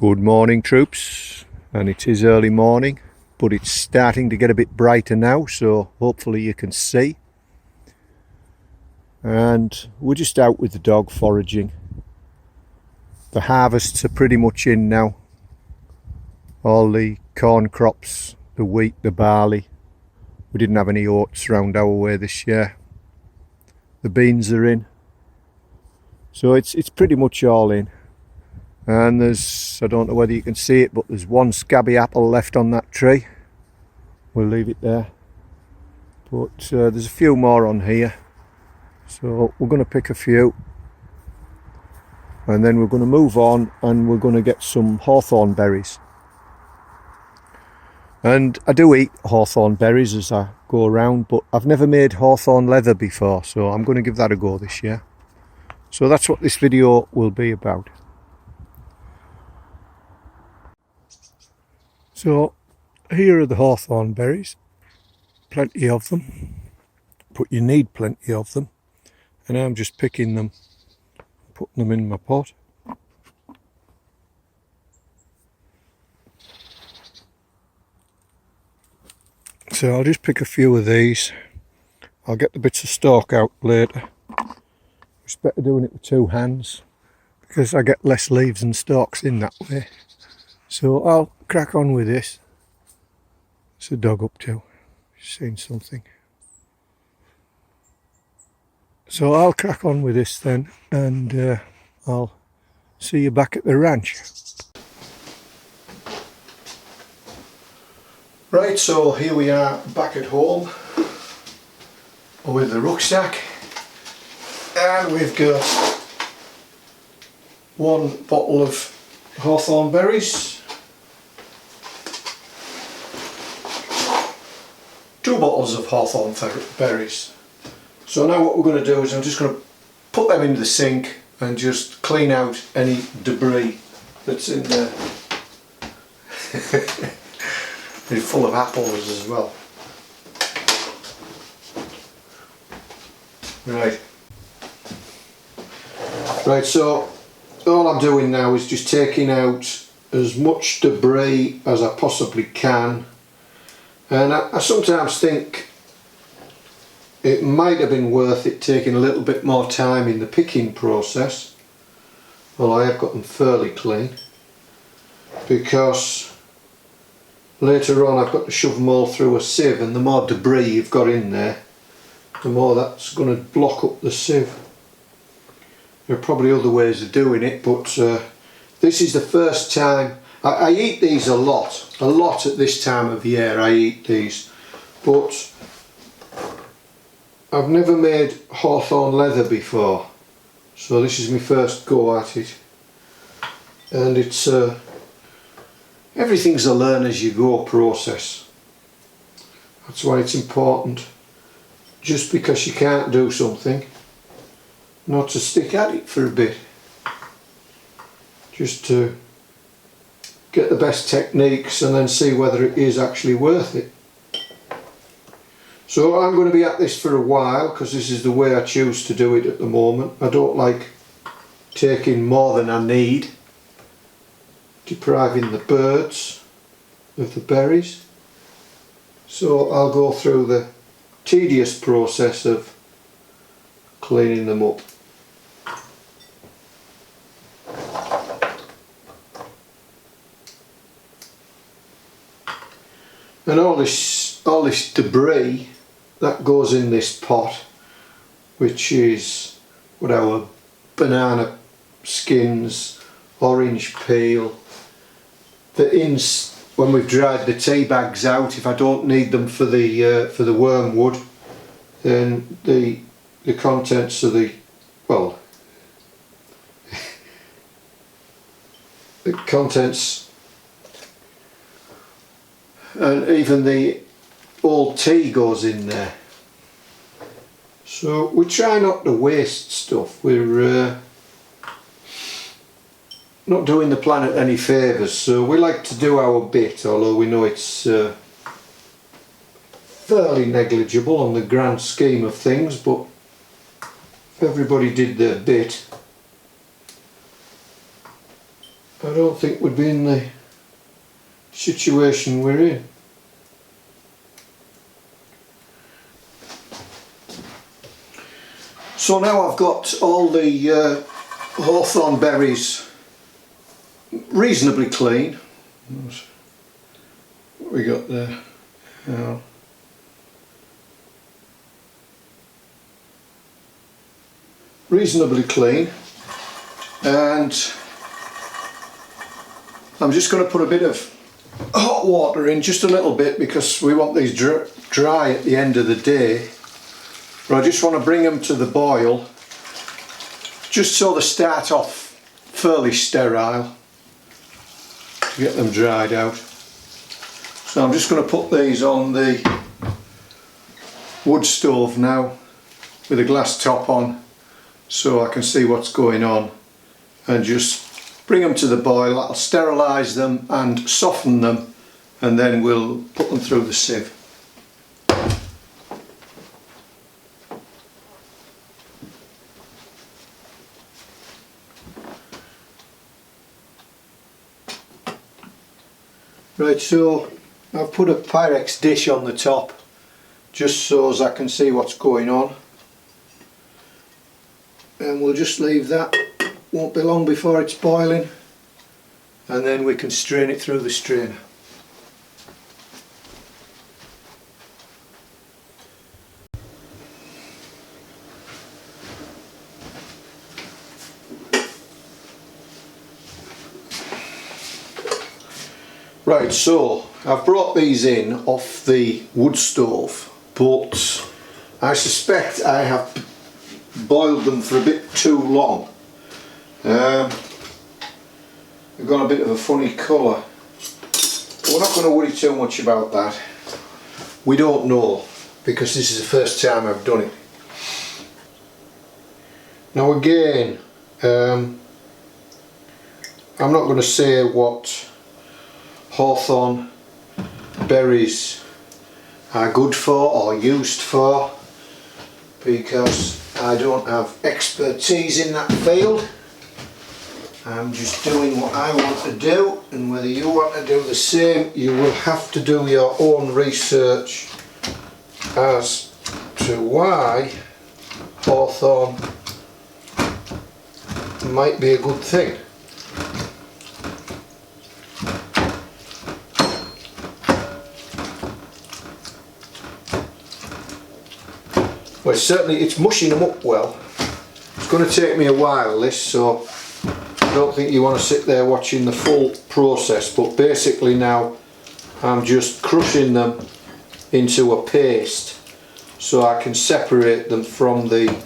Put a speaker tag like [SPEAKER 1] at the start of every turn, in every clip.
[SPEAKER 1] Good morning, troops, and it is early morning, but it's starting to get a bit brighter now, so hopefully you can see. And we're just out with the dog foraging. The harvests are pretty much in now. All the corn crops, the wheat, the barley. We didn't have any oats round our way this year. The beans are in. So it's pretty much all in. And there's, I don't know whether you can see it, but there's one scabby apple left on that tree. We'll leave it there. But there's a few more on here. So we're going to pick a few. And then we're going to move on and we're going to get some hawthorn berries. And I do eat hawthorn berries as I go around, but I've never made hawthorn leather before, so I'm going to give that a go this year. So that's what this video will be about. So here are the hawthorn berries, plenty of them, but you need plenty of them, and I'm just picking them, putting them in my pot. So I'll just pick a few of these. I'll get the bits of stalk out later. It's better doing it with two hands because I get less leaves and stalks in that way. So I'll crack on with this. What's the dog up to? She's seen something. So I'll crack on with this then, and I'll see you back at the ranch. Right, so here we are back at home with the rucksack, and we've got one bottle of hawthorn berries, 2 bottles of hawthorn berries. So now what we're going to do is I'm just going to put them into the sink and just clean out any debris that's in there. They're full of apples as well. Right, so all I'm doing now is just taking out as much debris as I possibly can. And I sometimes think it might have been worth it taking a little bit more time in the picking process. Well, I have got them fairly clean, because later on I've got to shove them all through a sieve, and the more debris you've got in there, the more that's going to block up the sieve. There are probably other ways of doing it, but this is the first time. I eat these a lot at this time of year. I eat these, but I've never made hawthorn leather before, so this is my first go at it. And it's everything's a learn as you go process. That's why it's important, just because you can't do something, not to stick at it for a bit, just to get the best techniques and then see whether it is actually worth it. So I'm going to be at this for a while, because this is the way I choose to do it at the moment. I don't like taking more than I need, depriving the birds of the berries. So I'll go through the tedious process of cleaning them up. And all this debris that goes in this pot, which is what our banana skins, orange peel, when we've dried the tea bags out, if I don't need them for the wormwood, then the contents of the contents, and even the old tea goes in there. So we try not to waste stuff. We're not doing the planet any favours, so we like to do our bit, although we know it's fairly negligible on the grand scheme of things, but if everybody did their bit, I don't think we'd be in the situation we're in. So now I've got all the hawthorn berries reasonably clean. What we got there? Reasonably clean, and I'm just going to put a bit of hot water in, just a little bit, because we want these dry at the end of the day. But I just want to bring them to the boil just so they start off fairly sterile to get them dried out. So I'm just going to put these on the wood stove now with a glass top on so I can see what's going on, and just bring them to the boil. I'll sterilise them and soften them, and then we'll put them through the sieve. Right, so I've put a Pyrex dish on the top just so as I can see what's going on, and we'll just leave that. Won't be long before it's boiling, and then we can strain it through the strainer. Right, so I've brought these in off the wood stove, but I suspect I have boiled them for a bit too long. They've got a bit of a funny colour, but we're not going to worry too much about that. We don't know, because this is the first time I've done it. Now again, I'm not going to say what hawthorn berries are good for or used for, because I don't have expertise in that field. I'm just doing what I want to do, and whether you want to do the same, you will have to do your own research as to why hawthorn might be a good thing. Well, certainly it's mushing them up well. It's going to take me a while, this, so I don't think you want to sit there watching the full process, but basically now I'm just crushing them into a paste so I can separate them from the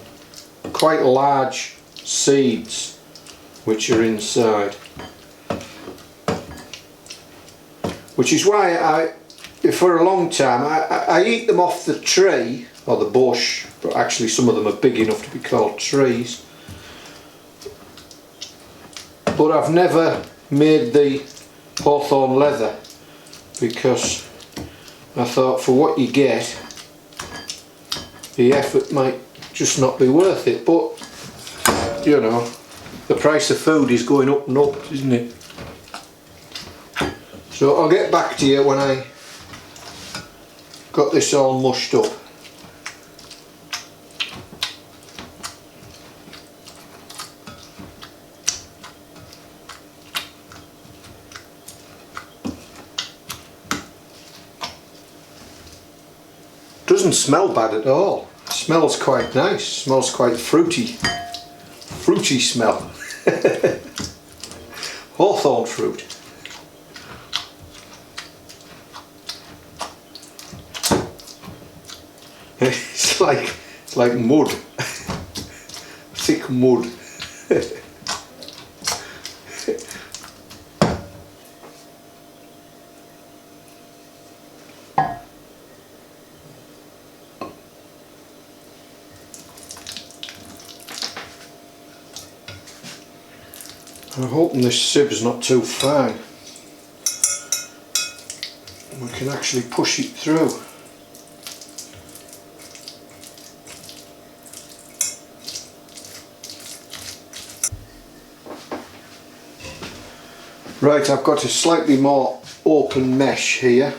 [SPEAKER 1] quite large seeds which are inside. Which is why for a long time I eat them off the tree or the bush, but actually some of them are big enough to be called trees. But I've never made the hawthorn leather, because I thought for what you get, the effort might just not be worth it. But you know, the price of food is going up and up, isn't it? So I'll get back to you when I got this all mushed up. Doesn't smell bad at all. It smells quite nice. Smells quite fruity. Fruity smell. Hawthorne fruit. It's like mud. Thick mud. I'm hoping this siev's not too fine. We can actually push it through. Right, I've got a slightly more open mesh here,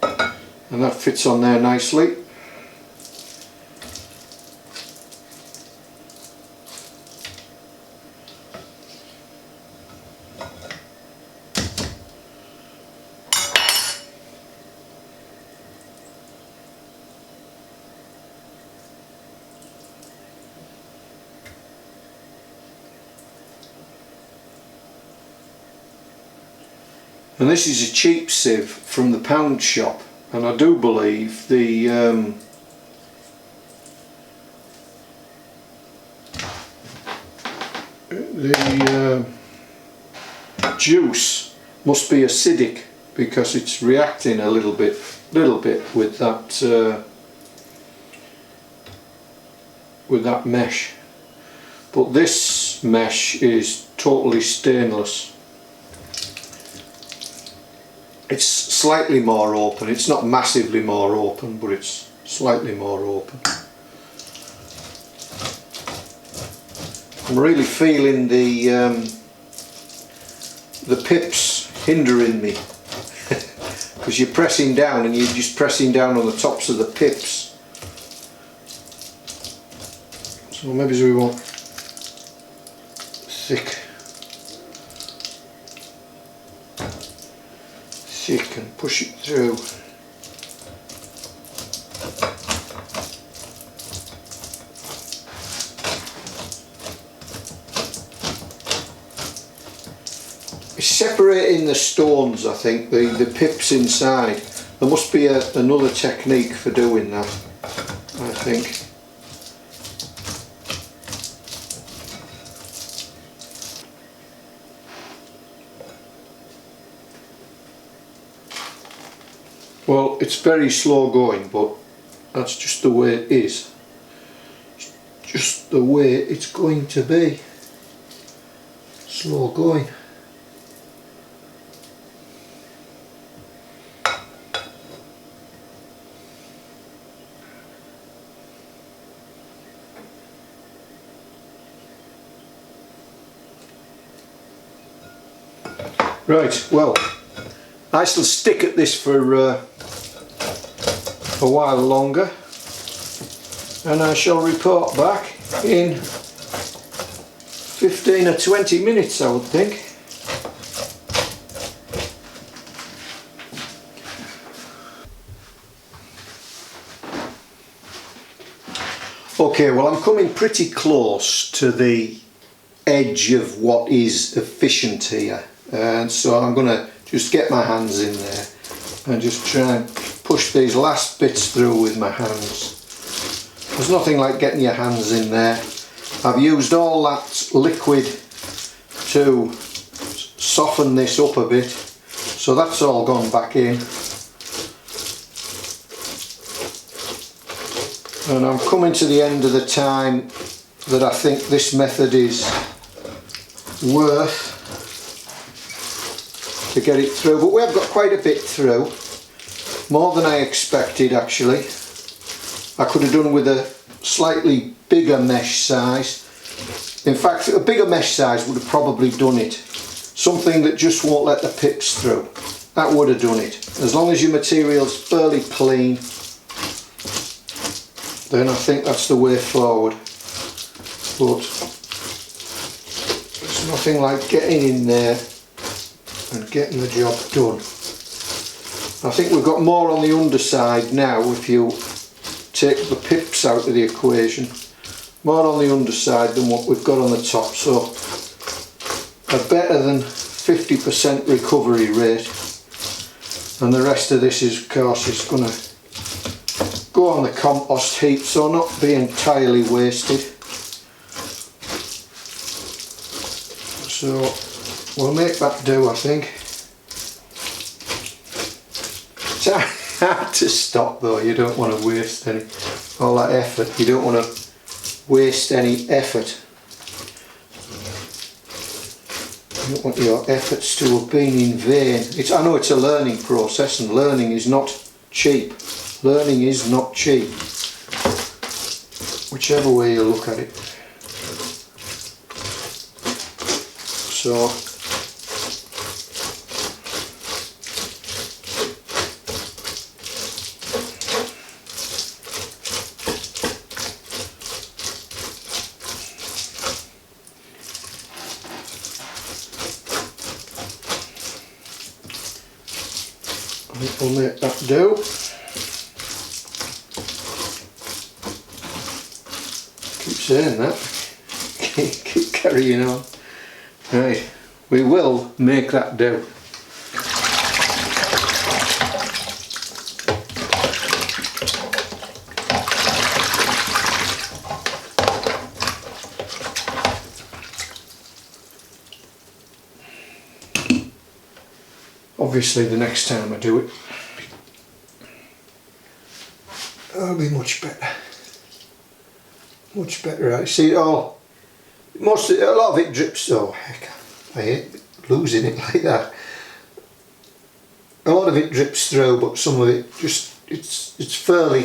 [SPEAKER 1] and that fits on there nicely. And this is a cheap sieve from the pound shop, and I do believe the juice must be acidic because it's reacting a little bit with that mesh. But this mesh is totally stainless. It's slightly more open. It's not massively more open, but it's slightly more open. I'm really feeling the pips hindering me because you're pressing down and you're just pressing down on the tops of the pips. So maybe we want thick and push it through. It's separating the stones, I think, the pips inside. There must be another technique for doing that, I think. Well, it's very slow going, but that's just the way it is. It's just the way it's going to be. Slow going. Right, well, I shall stick at this for a while longer, and I shall report back in 15 or 20 minutes, I would think. Okay, well, I'm coming pretty close to the edge of what is efficient here, and so I'm going to just get my hands in there and just try and push these last bits through with my hands. There's nothing like getting your hands in there. I've used all that liquid to soften this up a bit, so that's all gone back in. And I'm coming to the end of the time that I think this method is worth to get it through, but we have got quite a bit through, more than I expected actually. I could have done with a slightly bigger mesh size. In fact, a bigger mesh size would have probably done it. Something that just won't let the pips through. That would have done it. As long as your material's fairly clean, then I think that's the way forward. But there's nothing like getting in there and getting the job done. I think we've got more on the underside now if you take the pips out of the equation. More on the underside than what we've got on the top, so a better than 50% recovery rate. And the rest of this is, of course, is going to go on the compost heap, so not be entirely wasted. So we'll make that do, I think. It's hard to stop though. You don't want to waste all that effort. You don't want to waste any effort. You don't want your efforts to have been in vain. I know it's a learning process, and learning is not cheap. Learning is not cheap, whichever way you look at it. So We'll make that do. Keep saying that. Keep carrying on. Right, we will make that do. Obviously the next time I do it, it'll be much better. Much better. I see it all. A lot of it drips though. Heck, I hate losing it like that. A lot of it drips through, but some of it just it's fairly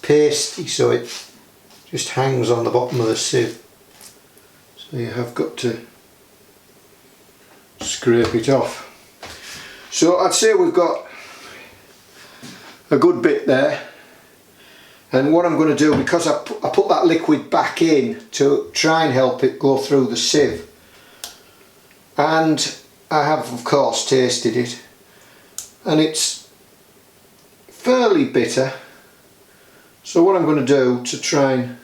[SPEAKER 1] pasty, so it just hangs on the bottom of the sieve. So you have got to scrape it off. So I'd say we've got a good bit there, and what I'm going to do, because I put that liquid back in to try and help it go through the sieve, and I have of course tasted it, and it's fairly bitter. So what I'm going to do to try and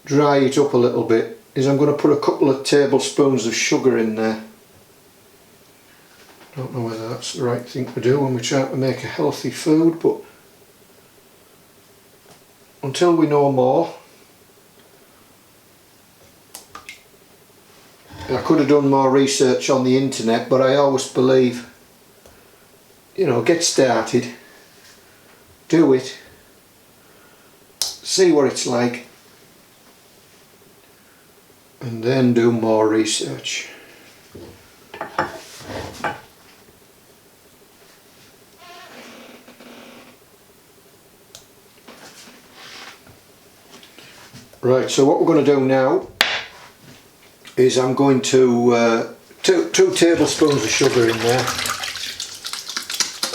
[SPEAKER 1] dry it up a little bit is I'm going to put a couple of tablespoons of sugar in there. Don't know whether that's the right thing to do when we're trying to make a healthy food, but until we know more. I could have done more research on the internet, but I always believe, you know, get started, do it, see what it's like, and then do more research. Right, so what we're going to do now is I'm going to two tablespoons of sugar in there.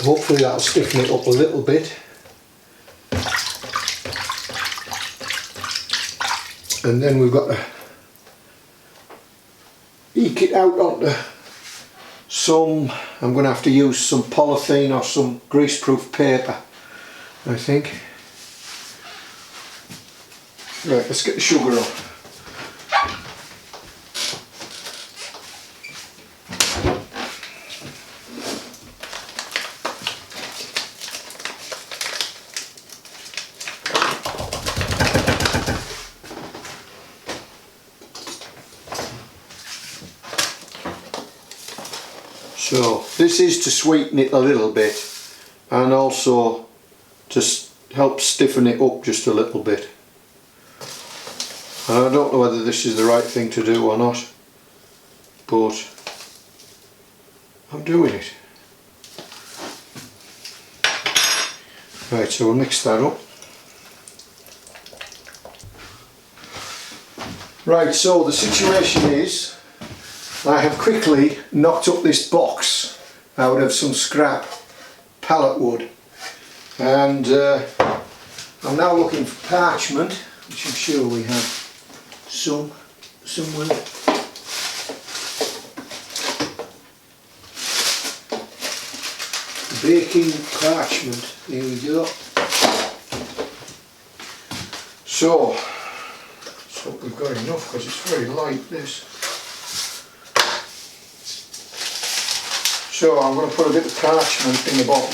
[SPEAKER 1] Hopefully that'll stiffen it up a little bit. And then we've got to eke it out onto some, I'm going to have to use some polythene or some greaseproof paper, I think. Right, let's get the sugar on. So this is to sweeten it a little bit, and also to help stiffen it up just a little bit. And I don't know whether this is the right thing to do or not, but I'm doing it. Right, so we'll mix that up. Right, so the situation is, I have quickly knocked up this box out of some scrap pallet wood, and I'm now looking for parchment, which I'm sure we have somewhere. Baking parchment, here we go. So we've got enough because it's very light, this. So I'm going to put a bit of parchment in the bottom.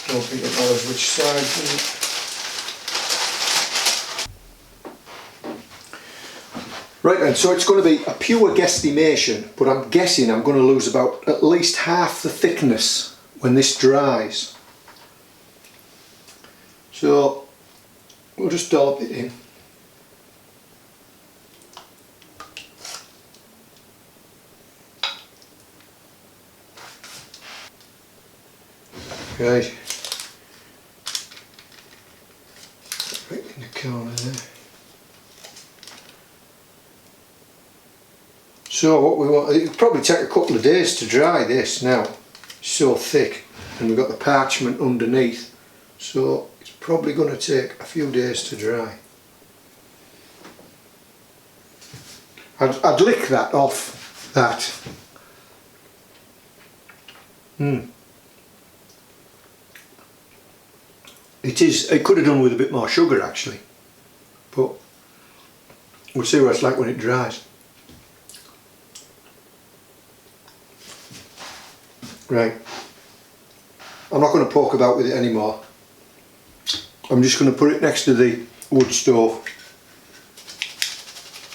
[SPEAKER 1] Don't think it matters which side, does it? Right then, so it's going to be a pure guesstimation, but I'm guessing I'm going to lose about at least half the thickness when this dries. So we'll just dollop it in. Okay. Right in the corner there. So what we want, it'll probably take a couple of days to dry this now. It's so thick, and we've got the parchment underneath, so it's probably going to take a few days to dry. I'd lick that off that It could have done with a bit more sugar actually, but we'll see what it's like when it dries. Right, I'm not going to poke about with it anymore. I'm just going to put it next to the wood stove.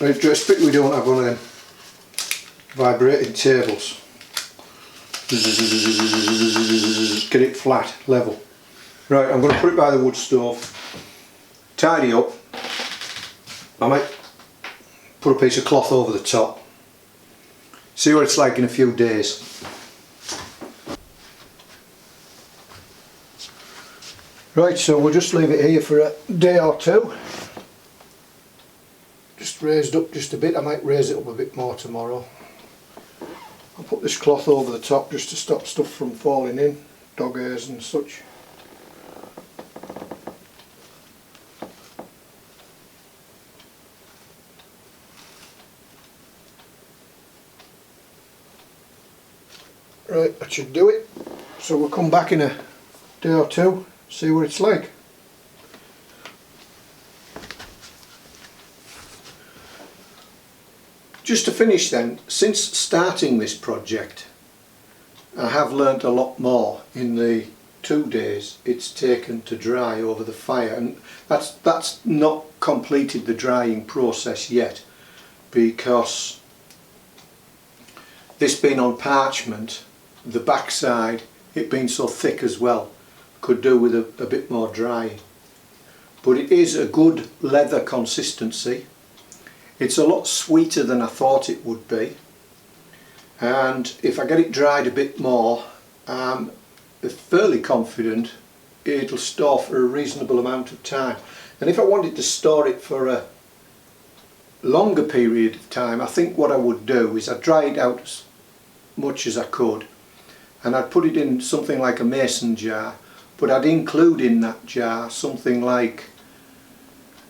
[SPEAKER 1] Right, just quickly, we don't have one of them vibrating tables. Get it flat, level. Right, I'm going to put it by the wood stove, tidy up. I might put a piece of cloth over the top. See what it's like in a few days. Right, so we'll just leave it here for a day or two. Just raised up just a bit. I might raise it up a bit more tomorrow. I'll put this cloth over the top just to stop stuff from falling in, dog hairs and such. Right, that should do it. So we'll come back in a day or two, see what it's like. Just to finish then, since starting this project, I have learnt a lot more in the 2 days it's taken to dry over the fire, and that's not completed the drying process yet, because this being on parchment, the backside, it being so thick as well, could do with a bit more drying. But it is a good leather consistency. It's a lot sweeter than I thought it would be, and if I get it dried a bit more, I'm fairly confident it'll store for a reasonable amount of time. And if I wanted to store it for a longer period of time, I think what I would do is I'd dry it out as much as I could, and I'd put it in something like a mason jar, but I'd include in that jar something like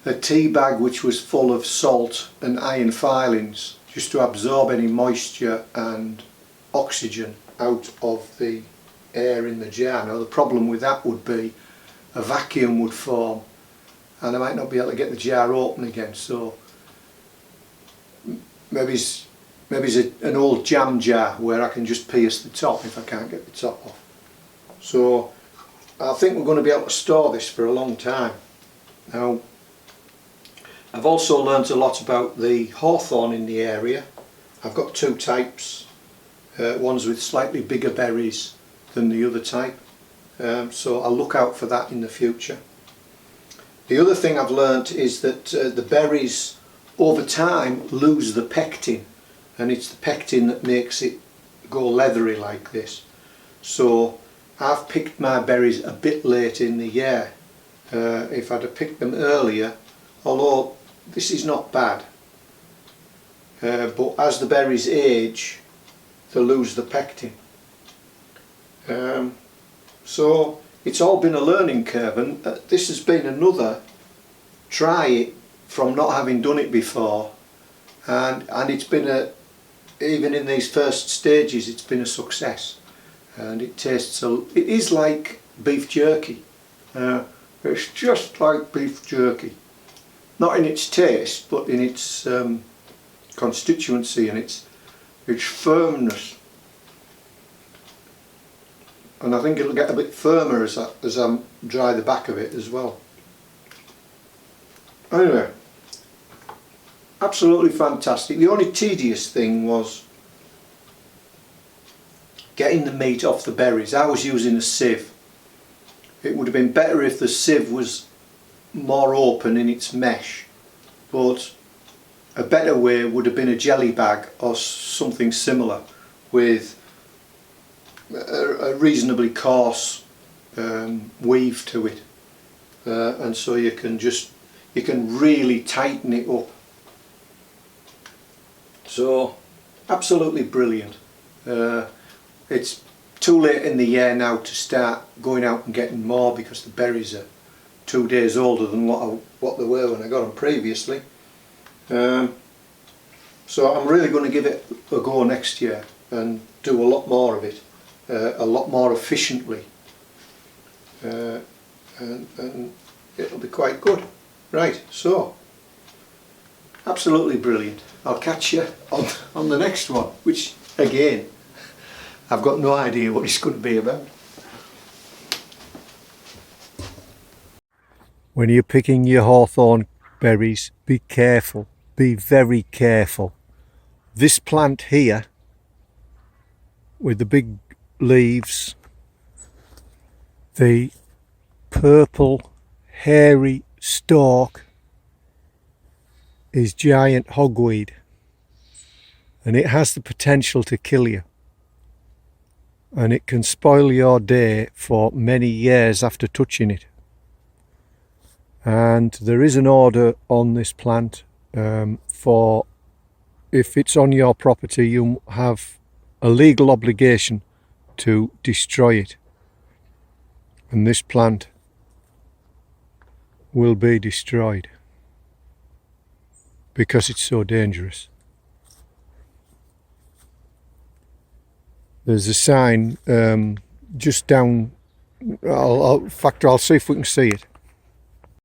[SPEAKER 1] a tea bag which was full of salt and iron filings, just to absorb any moisture and oxygen out of the air in the jar. Now the problem with that would be a vacuum would form and I might not be able to get the jar open again, so maybe it's an old jam jar where I can just pierce the top if I can't get the top off. So I think we're going to be able to store this for a long time. Now I've also learnt a lot about the hawthorn in the area. I've got 2 types, ones with slightly bigger berries than the other type, so I'll look out for that in the future. The other thing I've learnt is that the berries over time lose the pectin, and it's the pectin that makes it go leathery like this. So I've picked my berries a bit late in the year. If I'd have picked them earlier, although this is not bad, but as the berries age they lose the pectin. So it's all been a learning curve, and this has been another try it from not having done it before, and it's been even in these first stages it's been a success, and it tastes it is like beef jerky. It's just like beef jerky. Not in its taste, but in its constituency and its firmness. And I think it'll get a bit firmer as I dry the back of it as well. Anyway, absolutely fantastic. The only tedious thing was getting the meat off the berries. I was using a sieve. It would have been better if the sieve was more open in its mesh, but a better way would have been a jelly bag or something similar with a reasonably coarse weave to it, and so you can really tighten it up. So absolutely brilliant. It's too late in the year now to start going out and getting more, because the berries are 2 days older than what they were when I got them previously. So I'm really going to give it a go next year and do a lot more of it. a lot more efficiently, and it'll be quite good. Right, so absolutely brilliant. I'll catch you on the next one, which again I've got no idea what it's going to be about. When you're picking your hawthorn berries, be careful, be very careful. This plant here with the big leaves, the purple hairy stalk is giant hogweed, and it has the potential to kill you, and it can spoil your day for many years after touching it. And there is an order on this plant for, if it's on your property, you have a legal obligation to destroy it, and this plant will be destroyed because it's so dangerous. There's a sign just down, in fact I'll see if we can see it.